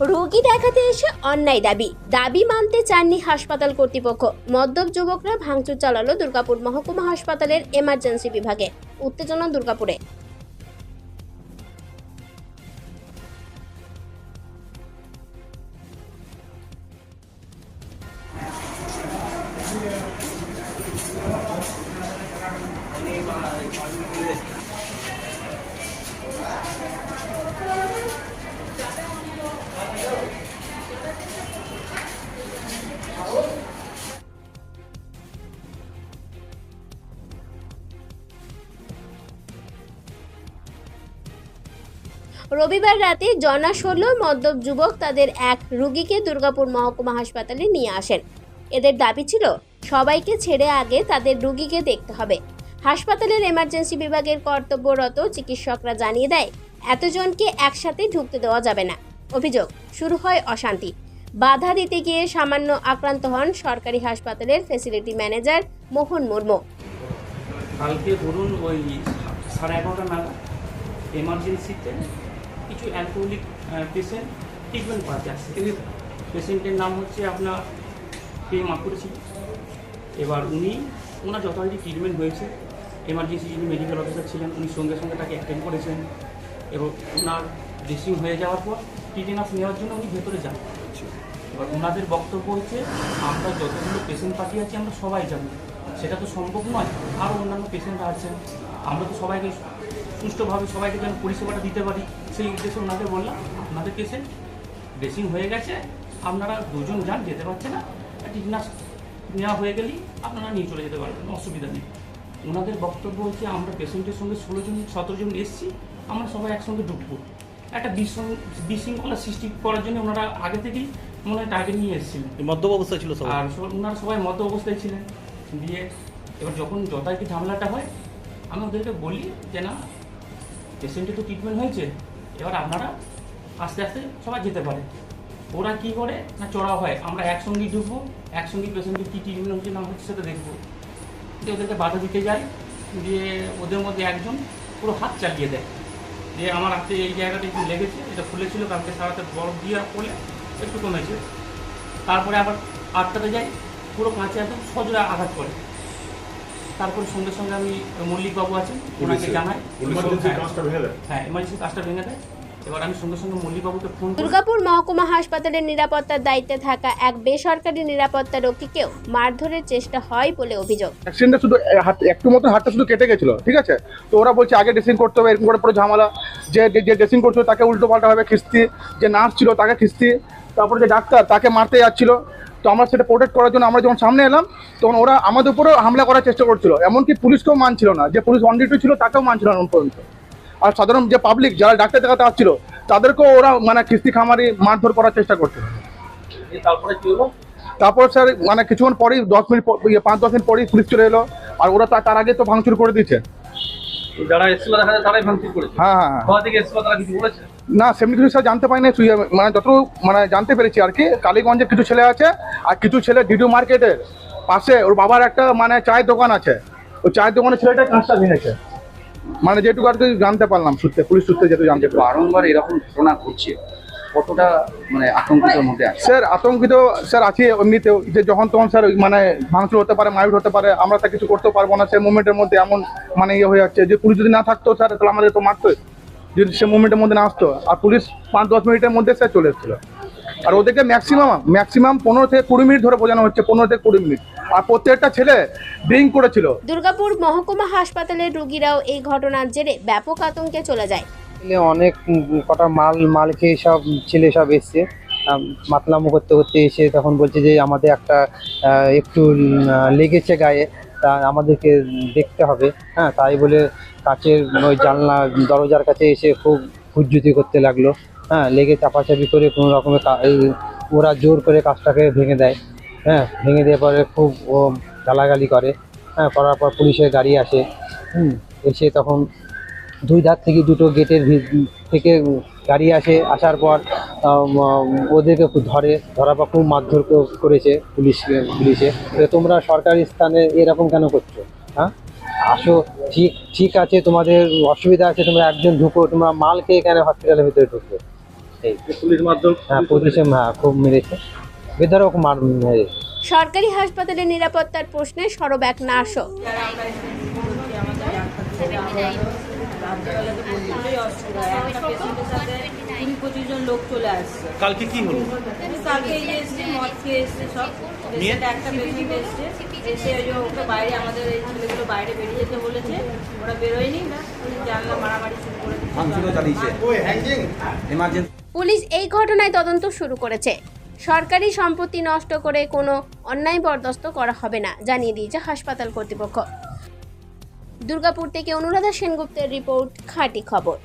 রোগী দেখাতে এসে অন্যায় দাবি মানতে চাননি হাসপাতাল কর্তৃপক্ষ। মদ্যপ যুবকরা ভাঙচুর চালালো দুর্গাপুর মহকুমা হাসপাতালের এমার্জেন্সি বিভাগে। উত্তেজনা দুর্গাপুরে। রবিবার রাতে জনাস হলো মদ্যপ যুবক তাদের এক রোগীকে দুর্গাপুর মহকুমা হাসপাতালে নিয়ে আসেন। এদের দাবি ছিল সবাইকে ছেড়ে আগে তাদের রোগীকে দেখতে হবে। হাসপাতালের এমার্জেন্সি বিভাগের কর্তব্যরত চিকিৎসকরা জানিয়ে দেয় এতজনকে একসাথে ঢুকতে দেওয়া যাবে না। অভিযোগ, শুরু হয় অশান্তি। বাধা দিতে গিয়ে সামান্য আক্রান্ত হন সরকারি হাসপাতালের ফ্যাসিলিটি ম্যানেজার মোহন মুর্মু। কালকে ধরুন ওই 11:30 নাগাদ এমার্জেন্সিতে কিছু অ্যালকোহলিক পেশেন্ট ট্রিটমেন্ট পাতে আসছে। পেশেন্টের নাম হচ্ছে আপনার মাকুড়ে ছিল। এবার ওনার যথারীতি ট্রিটমেন্ট হয়েছে। এমার্জেন্সি যিনি মেডিকেল অফিসার ছিলেন উনি সঙ্গে সঙ্গে তাকে অ্যাটেন্ড করেছেন এবং ওনার ড্রেসিং হয়ে যাওয়ার পর টিটেনাস নেওয়ার জন্য উনি ভেতরে যান। এবার ওনাদের বক্তব্য হচ্ছে আমরা যতগুলো পেশেন্ট পাঠিয়ে আছি আমরা সবাই যাবো, সেটা তো সম্ভব নয়, আরও অন্যান্য পেশেন্টরা আছেন, আমরা তো সবাইকে সুষ্ঠুভাবে সবাইকে যেন পরিষেবাটা দিতে পারি সেই উদ্দেশ্যে ওনাদের বললাম আপনাদের পেশেন্ট ড্রেসিং হয়ে গেছে, আপনারা দুজন যান, যেতে পারছে না, টিটেনাস নেওয়া হয়ে গেলেই আপনারা নিয়ে চলে যেতে পারবেন, অসুবিধা নেই। ওনাদের বক্তব্য হচ্ছে আমরা পেশেন্টের সঙ্গে 16-17 জন এসেছি, আমরা সবাই একসঙ্গে ঢুকবো। একটা বিশৃঙ্খলা সৃষ্টি করার জন্য ওনারা আগে থেকেই মনে হয় টার্গেট নিয়ে এসেছিলেন। মদ্যপ অবস্থায় ছিল সবাই, আর ওনারা সবাই মদ্য অবস্থায় ছিলেন। দিয়ে এবার যখন যথারীতি ঝামেলাটা হয় আমি ওদেরকে বলি যে না, পেশেন্টের তো ট্রিটমেন্ট হয়েছে, এবার আপনারা আস্তে আস্তে সবাই যেতে পারে। ওরা কী করে না, চড়াও হয়, আমরা একসঙ্গেই ঢুকবো, একসঙ্গেই পেশেন্টের কী ট্রিটমেন্ট হচ্ছে না হচ্ছে সেটা দেখবো। দিয়ে ওদেরকে বাধা দিতে যায়, দিয়ে ওদের মধ্যে একজন পুরো হাত চালিয়ে দেয়, দিয়ে আমার হাতে এই জায়গাটা একটু লেগেছে, এটা খুলেছিল, কালকে সারাতে বরফ দিয়ে পড়লে একটু কমেছে। তারপরে আবার আটকাতে যাই, পুরো কাঁচে একদম সজোরে আঘাত করে। তারপরে সঙ্গে সঙ্গে আমি মল্লিকবাবু আছেন ওনাকে জানাই, হ্যাঁ এমার্জেন্সি কাজটা ভেঙে দেয়। এবার আমি সঙ্গে সঙ্গে মল্লিকবাবুকে ফোন করি। দুর্গাপুর মহকুমা হাসপাতালের নিরাপত্তার দায়িত্বে থাকা এক বেসরকারি নিরাপত্তা রক্ষীকেও মারধরের চেষ্টা হয় বলে অভিযোগ। অ্যাক্সিডেন্টে শুধু একটু মতো হাতটা শুধু কেটে গেছিল, ঠিক আছে, তো ওরা বলছে আগে ড্রেসিং করতে হবে, এরকম করে পুরো ঝামেলা। যে ড্রেসিং করছিল তাকে উল্টো পাল্টা হবে খিস্তি, যে নার্স ছিল তাকে খিস্তি, তারপরে যে ডাক্তার তাকে মারতে যাচ্ছিল। তো আমরা সেটা প্রোটেক্ট করার জন্য আমরা যখন সামনে এলাম তখন ওরা আমাদের উপরেও হামলা করার চেষ্টা করছিল, এমনকি পুলিশকেও মানছিল না, যে পুলিশ অন ডিউটি ছিল তাকেও মানছিল না পর্যন্ত। আর সাধারণ যে পাবলিক যারা ডাক্তার দেখাতে আসছিল তাদেরকেও ওরা মানে খিস্তি খামারি মারধর করার চেষ্টা করছিল। তারপরে কি হলো? তারপর স্যার মানে কিছুক্ষণ পরেই 5-10 মিনিট পরেই পুলিশ চলে এলো, আর ওরা তার আগে তো ভাঙচুর করে দিয়েছে। যারা এসেছিল দেখা যায় তারাই ভাঙচুর করেছে। হ্যাঁ, কোথা থেকে এসেছিল তারা কিছু বলেছে না, সেমনি কিছু স্যার জানতে পারিনি, মানে যতটুকু মানে জানতে পেরেছি আর কি, কালীগঞ্জের কিছু ছেলে আছে আর কিছু ছেলে ডিডিও মার্কেটের পাশে ওর বাবার একটা মানে চায়ের দোকান আছে, ওই চায়ের দোকানের ছেলেটা কাজটা ভেঙেছে, মানে যেটুকু আর কি জানতে পারলাম সূত্রে, পুলিশ সূত্রে যেটুকু জানতে পারলাম। বারংবার এরকম ঘটনা ঘটছে, কতটা মানে আতঙ্কিত মধ্যে আছে? স্যার আতঙ্কিত স্যার আছে এমনিতেও, যে যখন তখন স্যার মানে ভাঙচুর হতে পারে, মাইট হতে পারে, আমরা তা কিছু করতে পারবো না। সেই মুভমেন্টের মধ্যে এমন মানে ইয়ে হয়ে যাচ্ছে যে পুলিশ যদি না থাকতো স্যার তাহলে আমাদের তো মারতোই, যদি সে মুভমেন্টের মধ্যে না আসতো। আর পুলিশ 5-10 মিনিটের মধ্যে স্যার চলে এসেছিল। আর ওদেরকে ম্যাক্সিমাম 15 থেকে 20 মিনিট ধরে বোঝানো হচ্ছে, 15 থেকে 20 মিনিট, আর প্রত্যেকটা ছেলে ড্রিঙ্ক করেছিল। দুর্গাপুর মহকুমা হাসপাতালের রোগীরাও এই ঘটনার জেরে ব্যাপক আতঙ্কে চলে যায়। অনেক কটা মাল খেয়ে সব ছেলে সব এসছে, মাতলামো করতে করতে এসে তখন বলছে যে আমাদের একটা একটু লেগেছে গায়ে, তা আমাদেরকে দেখতে হবে। হ্যাঁ, তাই বলে কাচের ওই জানলা দরজার কাছে এসে খুব হুজ্জুতি করতে লাগলো। হ্যাঁ, লেগে চাপাচাপি করে কোনো রকমের ওরা জোর করে কাজটাকে ভেঙে দেয়। হ্যাঁ, ভেঙে দেওয়ার পরে খুব গালাগালি করে। হ্যাঁ, করার পর পুলিশের গাড়ি আসে, এসে তখন দুই ধার থেকে দুটো গেটের থেকে গাড়ি আসার পর ওদেরকে ধরার পর খুব মারধর করেছে পুলিশে। তোমরা সরকারি স্থানে এরকম কেন করছো? হ্যাঁ, আসো, ঠিক আছে, তোমাদের অসুবিধা আছে, তোমরা একজন ঢুকো, তোমরা মাল খেয়ে কেন হসপিটালের ভিতরে ঢুকবে? এই পুলিশ মাধ্যম হ্যাঁ পুলিশে খুব মেরেছে, বেধড়ক মার মেরেছে। সরকারি হাসপাতালের নিরাপত্তার প্রশ্নে সরব এক নার্সও। যারা আমরা এখানে করছি আমাদের রাত্রেবেলাতে প্রচুরই অসুবিধা হয়। একটা পেশেন্টের সাথে 20-25 জন লোক চলে আসছে। কালকে কি হলো? কালকে এই এসছে, মদ খেয়ে এসছে সব। পেশেন্ট একটা পেশেন্ট এসছে, এসে ওই যে ওকে বাইরে আমাদের এই ছেলেগুলো বাইরে বেরিয়ে যেতে বলেছে, ওরা বেরোয়নি, জানলা মারামারি শুরু করে দিচ্ছে। পুলিশ এই ঘটনায় তদন্ত শুরু করেছে। সরকারি সম্পত্তি নষ্ট করে কোনো অন্যায় বরদাস্ত করা হবে না জানিয়ে দিয়েছে হাসপাতাল কর্তৃপক্ষ। দুর্গাপুর থেকে অনুরাধা সেনগুপ্তের রিপোর্ট, খাঁটি খবর।